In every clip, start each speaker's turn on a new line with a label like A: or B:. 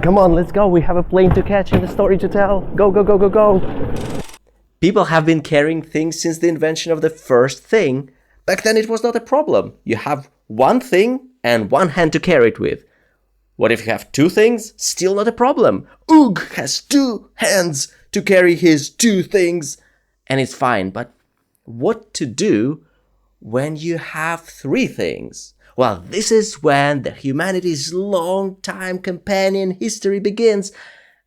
A: Come on, let's go. We have a plane to catch and a story to tell. Go, go, go, go, go. People have been carrying things since the invention of the first thing. Back then it was not a problem. You have one thing and one hand to carry it with. What if you have two things? Still not a problem. Oog has two hands to carry his two things, and it's fine. But what to do when you have three things? Well, this is when the humanity's long-time companion history begins.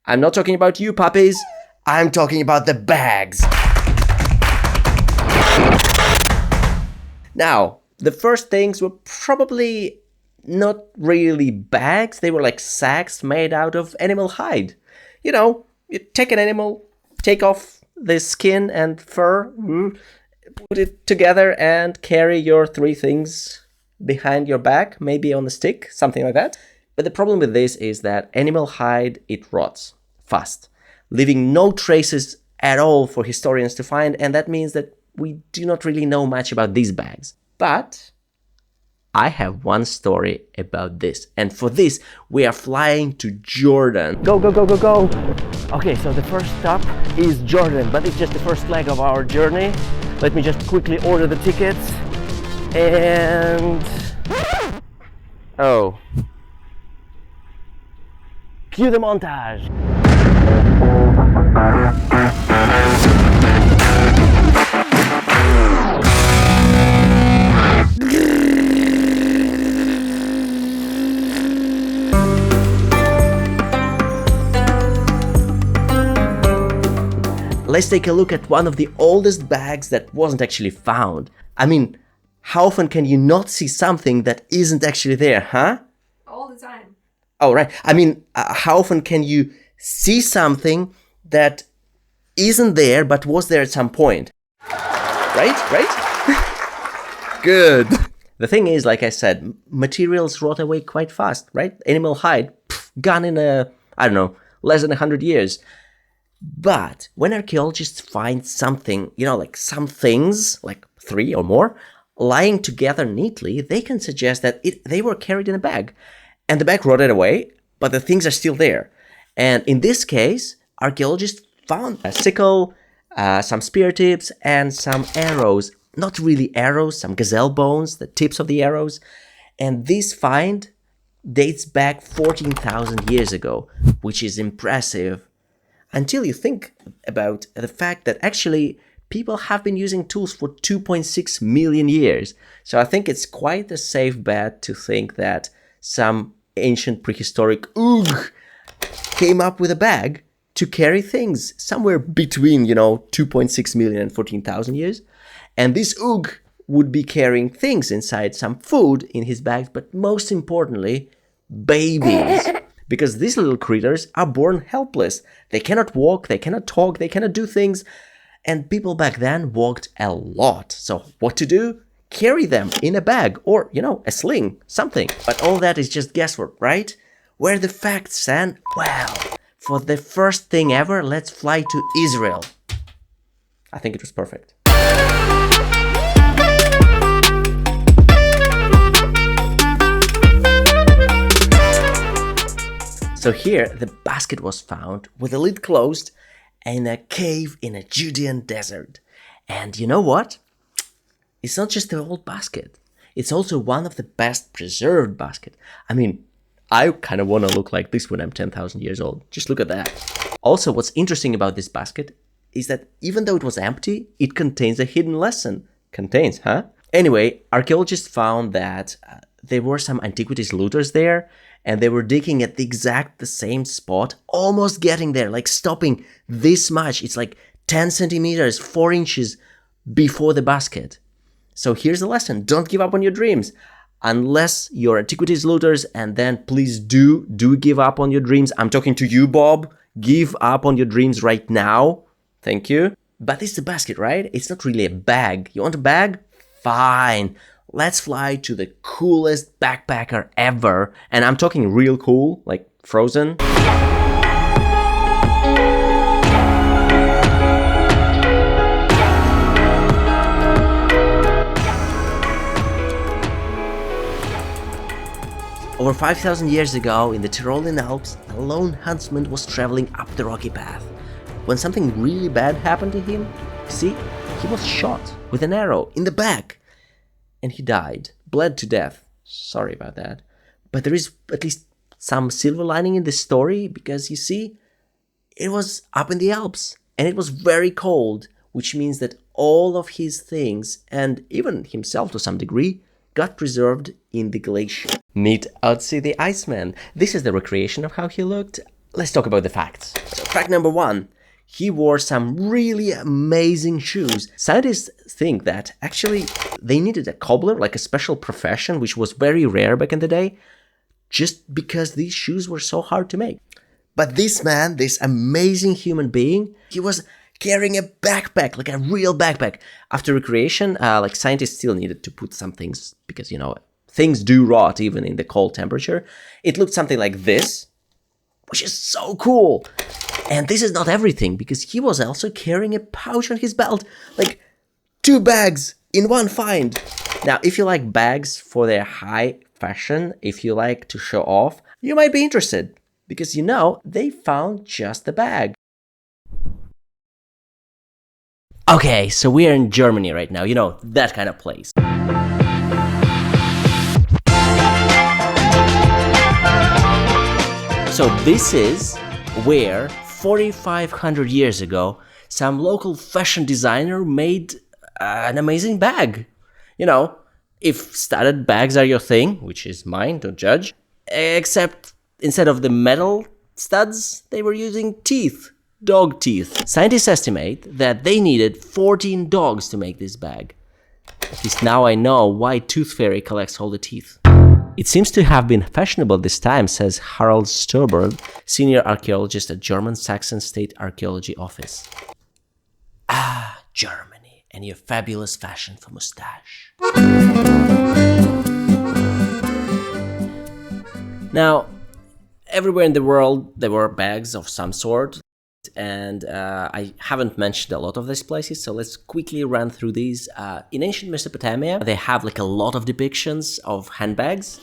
A: I'm not talking about you, puppies. I'm talking about the bags. Now, the first things were probably not really bags. They were like sacks made out of animal hide. You know, you take an animal, take off the skin and fur, put it together and carry your three things behind your back, maybe on a stick, something like that. But the problem with this is that animal hide, it rots fast, leaving no traces at all for historians to find, and that means that we do not really know much about these bags. But I have one story about this, and for this we are flying to Jordan. Go, go, go, go, go! Okay, so the first stop is Jordan, but it's just the first leg of our journey. Let me just quickly order the tickets. And... oh. Cue the montage! Let's take a look at one of the oldest bags that wasn't actually found. I mean, how often can you not see something that isn't actually there, huh?
B: All the time.
A: Oh, right. I mean, how often can you see something that isn't there but was there at some point? Right? Good. The thing is, like I said, materials rot away quite fast, right? Animal hide, gone in less than 100 years. But when archaeologists find something, like some things, like three or more, lying together neatly, they can suggest that they were carried in a bag. And the bag rotted away, but the things are still there. And in this case, archaeologists found a sickle, some spear tips, and some arrows. Not really arrows, some gazelle bones, the tips of the arrows. And this find dates back 14,000 years ago, which is impressive. Until you think about the fact that actually people have been using tools for 2.6 million years. So I think it's quite a safe bet to think that some ancient prehistoric Oog came up with a bag to carry things somewhere between, 2.6 million and 14,000 years. And this Oog would be carrying things inside, some food in his bags, but most importantly, babies. Because these little critters are born helpless. They cannot walk, they cannot talk, they cannot do things. And people back then walked a lot. So what to do? Carry them in a bag or, a sling, something. But all that is just guesswork, right? Where are the facts, San? Well, for the first thing ever, let's fly to Israel. I think it was perfect. So here, the basket was found with the lid closed in a cave in a Judean desert. And you know what? It's not just an old basket. It's also one of the best preserved baskets. I mean, I kind of want to look like this when I'm 10,000 years old. Just look at that. Also, what's interesting about this basket is that even though it was empty, it contains a hidden lesson. Contains, huh? Anyway, archaeologists found that there were some antiquities looters there, and they were digging at the same spot, almost getting there, like stopping this much. It's like 10 centimeters, 4 inches before the basket. So here's the lesson. Don't give up on your dreams. Unless you're antiquities looters, and then please do give up on your dreams. I'm talking to you, Bob. Give up on your dreams right now. Thank you. But it's the basket, right? It's not really a bag. You want a bag? Fine. Let's fly to the coolest backpacker ever. And I'm talking real cool, like Frozen. Over 5,000 years ago, in the Tyrolean Alps, a lone huntsman was traveling up the rocky path. When something really bad happened to him, see, he was shot with an arrow in the back. And he died, bled to death. Sorry about that. But there is at least some silver lining in this story, because you see, it was up in the Alps and it was very cold, which means that all of his things, and even himself to some degree, got preserved in the glacier. Meet Otzi the Iceman. This is the recreation of how he looked. Let's talk about the facts. So, fact number 1. He wore some really amazing shoes. Scientists think that actually they needed a cobbler, like a special profession, which was very rare back in the day, just because these shoes were so hard to make. But this man, this amazing human being, he was carrying a backpack, like a real backpack. After recreation, like scientists still needed to put some things, because, you know, things do rot even in the cold temperature. It looked something like this, which is so cool. And this is not everything, because he was also carrying a pouch on his belt, like 2 bags in one find. Now, if you like bags for their high fashion, if you like to show off, you might be interested, because you know, they found just the bag. Okay, so we are in Germany right now, you know, that kind of place. So this is where 4,500 years ago, some local fashion designer made an amazing bag. You know, if studded bags are your thing, which is mine, don't judge, except instead of the metal studs, they were using teeth, dog teeth. Scientists estimate that they needed 14 dogs to make this bag. At least now I know why Tooth Fairy collects all the teeth. It seems to have been fashionable this time, says Harald Störberg, senior archaeologist at German Saxon State Archaeology Office. Ah, Germany, and your fabulous fashion for mustache. Now, everywhere in the world there were bags of some sort, and I haven't mentioned a lot of these places, so let's quickly run through these. In ancient Mesopotamia, they have like a lot of depictions of handbags.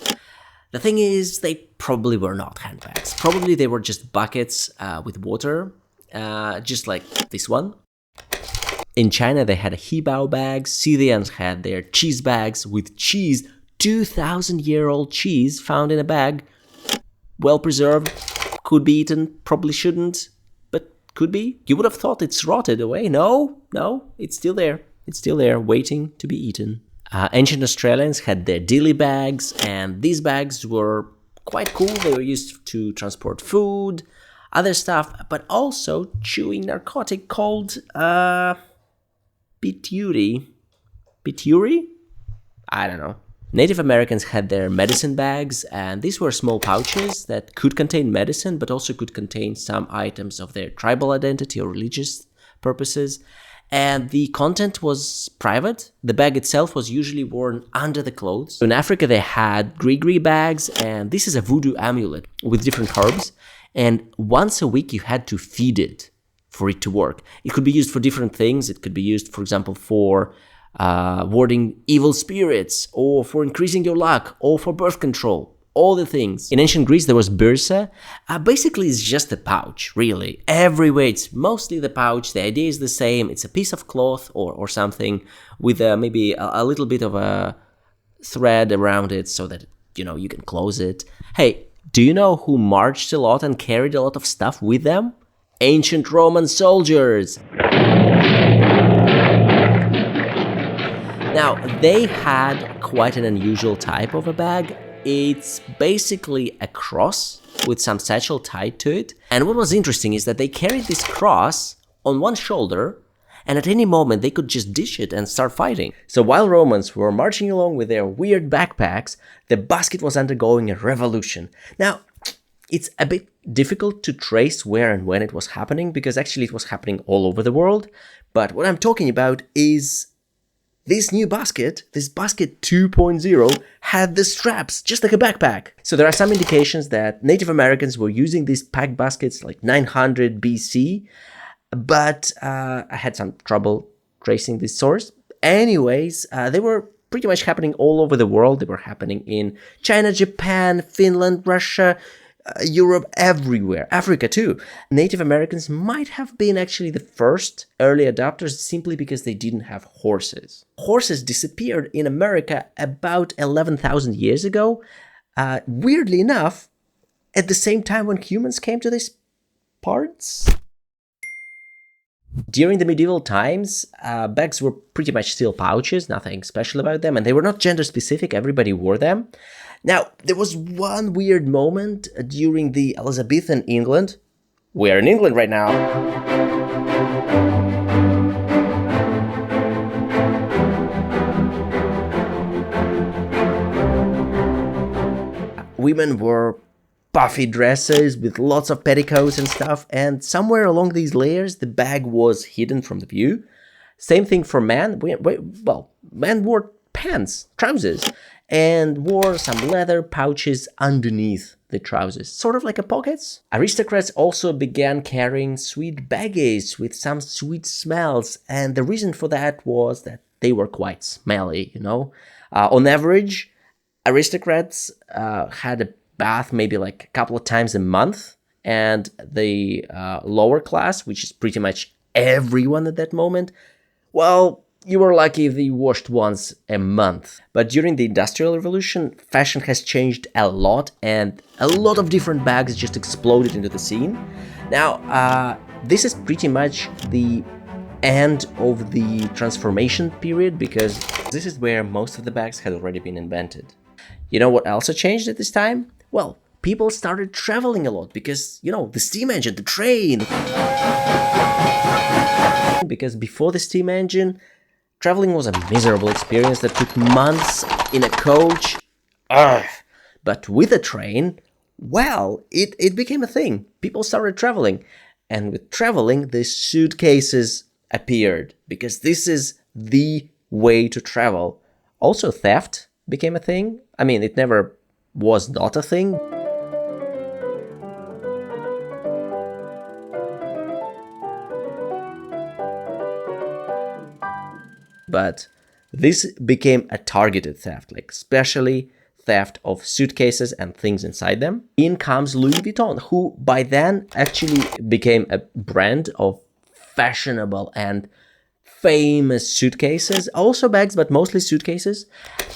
A: The thing is, they probably were not handbags. Probably they were just buckets with water, just like this one. In China, they had Hebao bags. Scythians had their cheese bags with cheese, 2,000-year-old cheese found in a bag, well preserved, could be eaten, probably shouldn't. Could be. You would have thought it's rotted away. No, it's still there. It's still there, waiting to be eaten. Ancient Australians had their dilly bags, and these bags were quite cool. They were used to transport food, other stuff, but also chewing narcotic called bituri. Bituri? I don't know. Native Americans had their medicine bags, and these were small pouches that could contain medicine, but also could contain some items of their tribal identity or religious purposes. And the content was private. The bag itself was usually worn under the clothes. In Africa, they had grigri bags, and this is a voodoo amulet with different herbs. And once a week, you had to feed it for it to work. It could be used for different things. It could be used, for example, for warding evil spirits, or for increasing your luck, or for birth control, all the things. In ancient Greece, there was byrsa. Basically, it's just a pouch, really. Everywhere, it's mostly the pouch. The idea is the same. It's a piece of cloth or something with maybe a little bit of a thread around it so that, you know, you can close it. Hey, do you know who marched a lot and carried a lot of stuff with them? Ancient Roman soldiers. Now, they had quite an unusual type of a bag. It's basically a cross with some satchel tied to it. And what was interesting is that they carried this cross on one shoulder, and at any moment they could just dish it and start fighting. So while Romans were marching along with their weird backpacks, the basket was undergoing a revolution. Now, it's a bit difficult to trace where and when it was happening, because actually it was happening all over the world. But what I'm talking about is this new basket, this basket 2.0, had the straps, just like a backpack. So there are some indications that Native Americans were using these pack baskets like 900 BC, but I had some trouble tracing this source. Anyways, they were pretty much happening all over the world. They were happening in China, Japan, Finland, Russia, Europe, everywhere, Africa too. Native Americans might have been actually the first early adopters simply because they didn't have horses. Horses disappeared in America about 11,000 years ago. Weirdly enough, at the same time when humans came to these parts. During the medieval times, bags were pretty much still pouches, nothing special about them, and they were not gender specific, everybody wore them. Now, there was one weird moment during the Elizabethan England. We're in England right now. Women wore puffy dresses with lots of petticoats and stuff, and somewhere along these layers, the bag was hidden from the view. Same thing for men. Well, men wore pants, trousers, and wore some leather pouches underneath the trousers, sort of like a pockets. Aristocrats also began carrying sweet baggies with some sweet smells, and the reason for that was that they were quite smelly, you know. On average, aristocrats had a bath maybe like a couple of times a month, and the lower class, which is pretty much everyone at that moment, well, you were lucky if they washed once a month. But during the Industrial Revolution, fashion has changed a lot, and a lot of different bags just exploded into the scene. Now, this is pretty much the end of the transformation period, because this is where most of the bags had already been invented. You know what also changed at this time? Well, people started traveling a lot because, you know, the steam engine, the train. Because before the steam engine, traveling was a miserable experience that took months in a coach. Ugh. But with a train, well, it became a thing. People started traveling. And with traveling, the suitcases appeared, because this is the way to travel. Also, theft became a thing. I mean, it never was not a thing. But this became a targeted theft, like especially theft of suitcases and things inside them. In comes Louis Vuitton, who by then actually became a brand of fashionable and famous suitcases, also bags, but mostly suitcases.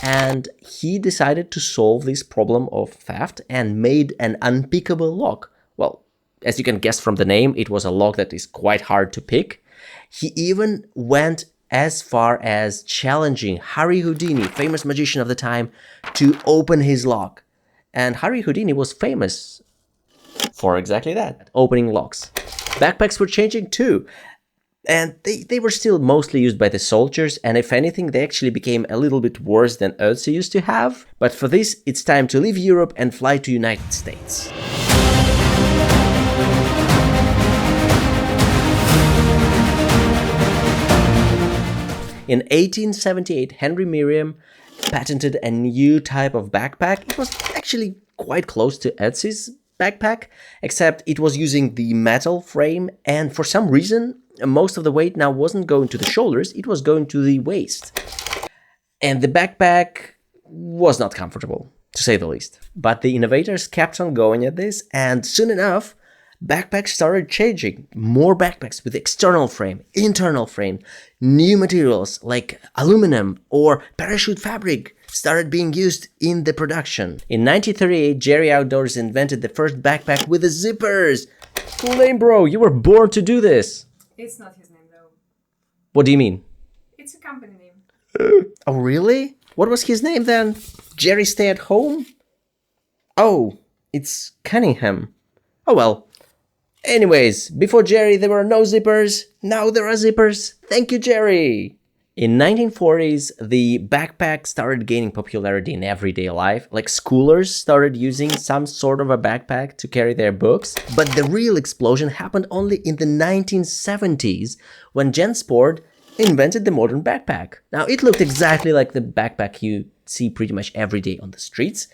A: And he decided to solve this problem of theft and made an unpickable lock. Well, as you can guess from the name, it was a lock that is quite hard to pick. He even went as far as challenging Harry Houdini, famous magician of the time, to open his lock. And Harry Houdini was famous for exactly that, opening locks. Backpacks were changing too. And they were still mostly used by the soldiers, and if anything, they actually became a little bit worse than Ötzi used to have. But for this, it's time to leave Europe and fly to United States. In 1878, Henry Merriam patented a new type of backpack. It was actually quite close to Ötzi's backpack, except it was using the metal frame, and for some reason, most of the weight now wasn't going to the shoulders, it was going to the waist. And the backpack was not comfortable, to say the least. But the innovators kept on going at this, and soon enough, backpacks started changing. More backpacks with external frame, internal frame, new materials like aluminum or parachute fabric started being used in the production. In 1938, Jerry Outdoors invented the first backpack with the zippers. Cool name, bro. You were born to do this.
B: It's not his name, though.
A: What do you mean?
B: It's a company name.
A: Oh, really? What was his name then? Jerry Stay at Home? Oh, it's Cunningham. Oh well. Anyways, before Jerry there were no zippers, now there are zippers. Thank you, Jerry! In 1940s, the backpack started gaining popularity in everyday life. Like schoolers started using some sort of a backpack to carry their books. But the real explosion happened only in the 1970s when JanSport invented the modern backpack. Now, it looked exactly like the backpack you see pretty much every day on the streets.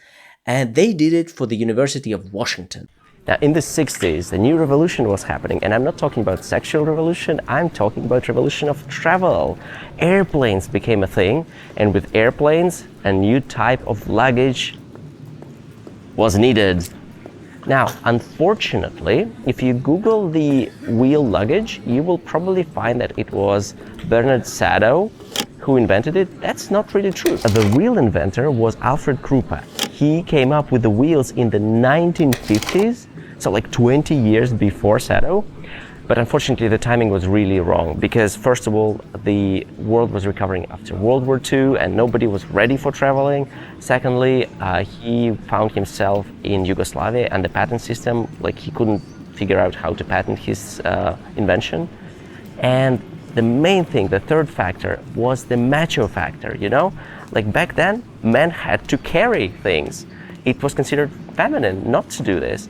A: And they did it for the University of Washington. Now, in the 60s, the new revolution was happening, and I'm not talking about sexual revolution, I'm talking about revolution of travel. Airplanes became a thing, and with airplanes, a new type of luggage was needed. Now, unfortunately, if you Google the wheel luggage, you will probably find that it was Bernard Sadow who invented it. That's not really true. The real inventor was Alfred Krupa. He came up with the wheels in the 1950s, so like 20 years before Sadow. But unfortunately, the timing was really wrong because, first of all, the world was recovering after World War II and nobody was ready for traveling. Secondly, he found himself in Yugoslavia and the patent system, like he couldn't figure out how to patent his invention. And the main thing, the third factor, was the macho factor, you know? Like back then, men had to carry things. It was considered feminine not to do this.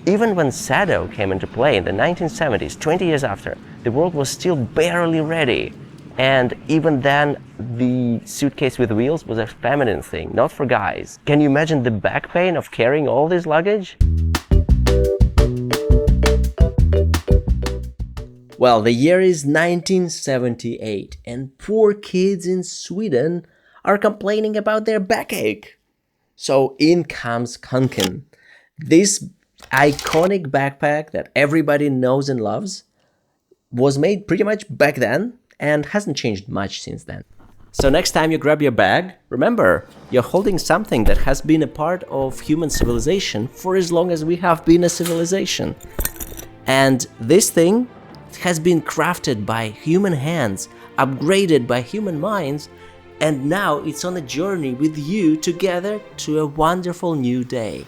A: Even when Sadow came into play in the 1970s, 20 years after, the world was still barely ready. And even then, the suitcase with wheels was a feminine thing, not for guys. Can you imagine the back pain of carrying all this luggage? Well, the year is 1978, and poor kids in Sweden are complaining about their backache. So in comes Kanken. This iconic backpack that everybody knows and loves was made pretty much back then and hasn't changed much since then. So next time you grab your bag, remember, you're holding something that has been a part of human civilization for as long as we have been a civilization. And this thing has been crafted by human hands, upgraded by human minds, and now it's on a journey with you together to a wonderful new day.